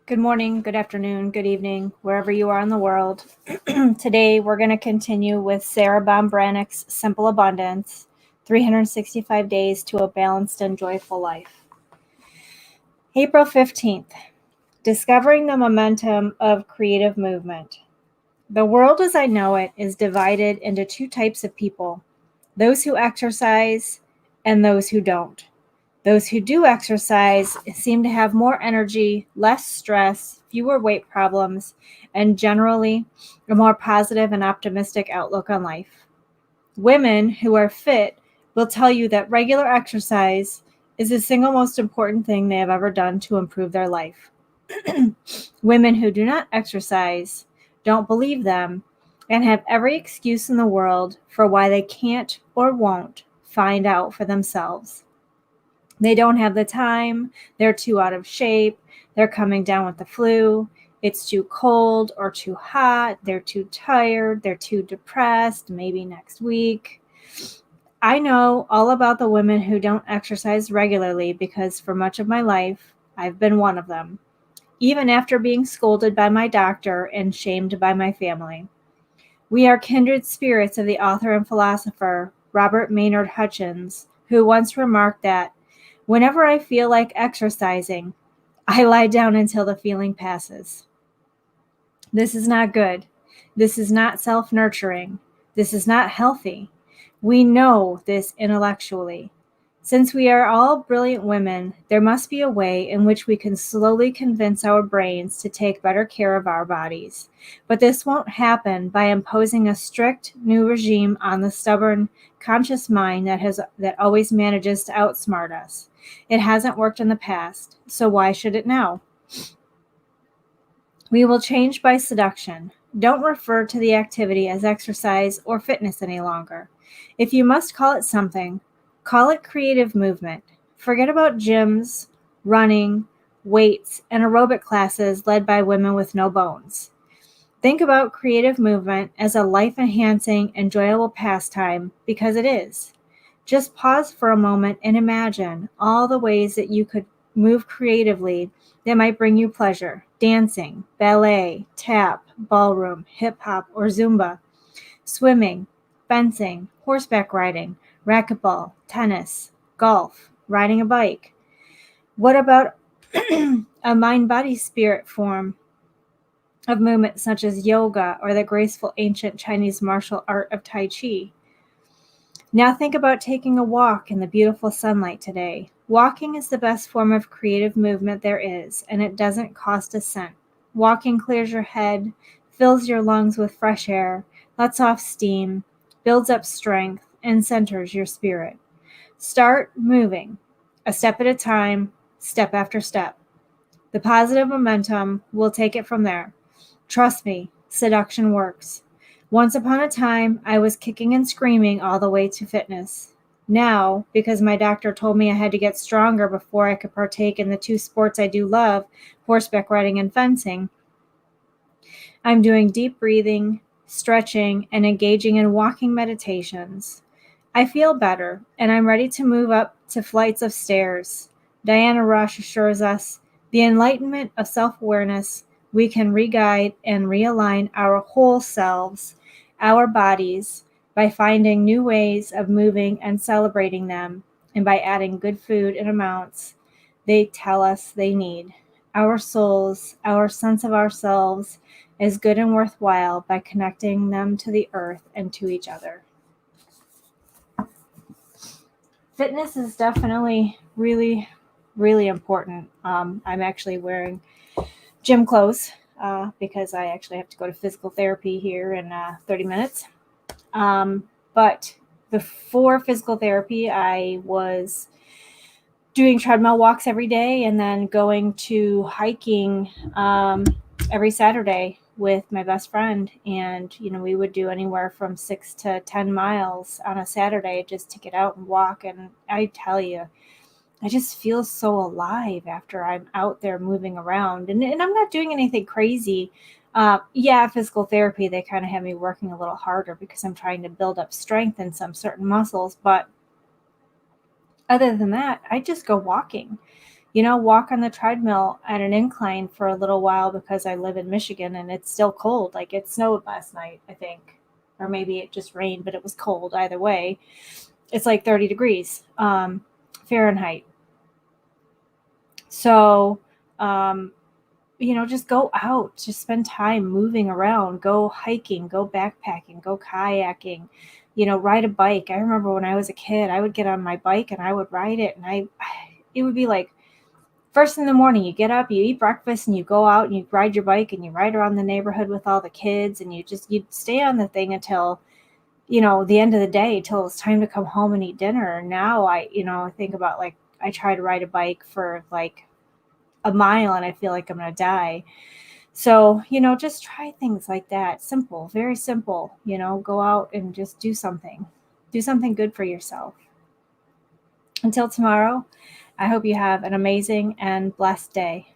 Good morning, good afternoon, good evening, wherever you are in the world. Today, we're going to continue with Sarah Bombranick's Simple Abundance, 365 Days to a Balanced and Joyful Life. April 15th, Discovering the Momentum of Creative Movement. The world as I know it is divided into two types of people, those who exercise and those who don't. Those who do exercise seem to have more energy, less stress, fewer weight problems, and generally a more positive and optimistic outlook on life. Women who are fit will tell you that regular exercise is the single most important thing they have ever done to improve their life. Women who do not exercise don't believe them and have every excuse in the world for why they can't or won't find out for themselves. They don't have the time, they're too out of shape, they're coming down with the flu, it's too cold or too hot, they're too tired, they're too depressed, maybe next week. I know all about the women who don't exercise regularly because for much of my life, I've been one of them, even after being scolded by my doctor and shamed by my family. We are kindred spirits of the author and philosopher Robert Maynard Hutchins, who once remarked that whenever I feel like exercising, I lie down until the feeling passes. This is not good. This is not self-nurturing. This is not healthy. We know this intellectually. Since we are all brilliant women, there must be a way in which we can slowly convince our brains to take better care of our bodies. But this won't happen by imposing a strict new regime on the stubborn, conscious mind that always manages to outsmart us. It hasn't worked in the past, so why should it now? We will change by seduction. Don't refer to the activity as exercise or fitness any longer. If you must call it something, call it creative movement. Forget about gyms, running, weights, and aerobic classes led by women with no bones. Think about creative movement as a life-enhancing, enjoyable pastime because it is. Just pause for a moment and imagine all the ways that you could move creatively that might bring you pleasure. Dancing, ballet, tap, ballroom, hip hop, or Zumba, swimming, fencing, horseback riding, racquetball, tennis, golf, riding a bike. What about a mind body spirit form of movement such as yoga or the graceful ancient Chinese martial art of Tai Chi? Now think about taking a walk in the beautiful sunlight today. Walking is the best form of creative movement there is, and it doesn't cost a cent. Walking clears your head, fills your lungs with fresh air, lets off steam, builds up strength, and centers your spirit. Start moving, a step at a time, step after step. The positive momentum will take it from there. Trust me, seduction works. Once upon a time, I was kicking and screaming all the way to fitness. Now, because my doctor told me I had to get stronger before I could partake in the two sports I do love, horseback riding and fencing, I'm doing deep breathing, stretching, and engaging in walking meditations. I feel better, and I'm ready to move up to flights of stairs. Diana Rush assures us the enlightenment of self-awareness, we can re-guide and realign our whole selves, our bodies, by finding new ways of moving and celebrating them, and by adding good food in amounts they tell us they need. Our souls, our sense of ourselves, is good and worthwhile by connecting them to the earth and to each other. Fitness is definitely really, really important. I'm actually wearing gym clothes because I actually have to go to physical therapy here in 30 minutes. But before physical therapy, I was doing treadmill walks every day and then going to hiking every Saturday with my best friend. And, we would do anywhere from 6 to 10 miles on a Saturday just to get out and walk. And I tell you, I just feel so alive after I'm out there moving around. And I'm not doing anything crazy. Physical therapy, they kind of have me working a little harder because I'm trying to build up strength in some certain muscles. But other than that, I just go walking. Walk on the treadmill at an incline for a little while because I live in Michigan and it's still cold. Like it snowed last night, I think. Or maybe it just rained, but it was cold either way. It's like 30 degrees Fahrenheit. So, just go out, just spend time moving around, go hiking, go backpacking, go kayaking, ride a bike. I remember when I was a kid, I would get on my bike and I would ride it. And it would be like first in the morning, you get up, you eat breakfast, and you go out and you ride your bike and you ride around the neighborhood with all the kids. And you'd stay on the thing until, the end of the day, till it was time to come home and eat dinner. And now I think about like, I try to ride a bike for like a mile and I feel like I'm going to die. So, just try things like that. Simple, very simple, go out and just do something. Do something good for yourself. Until tomorrow, I hope you have an amazing and blessed day.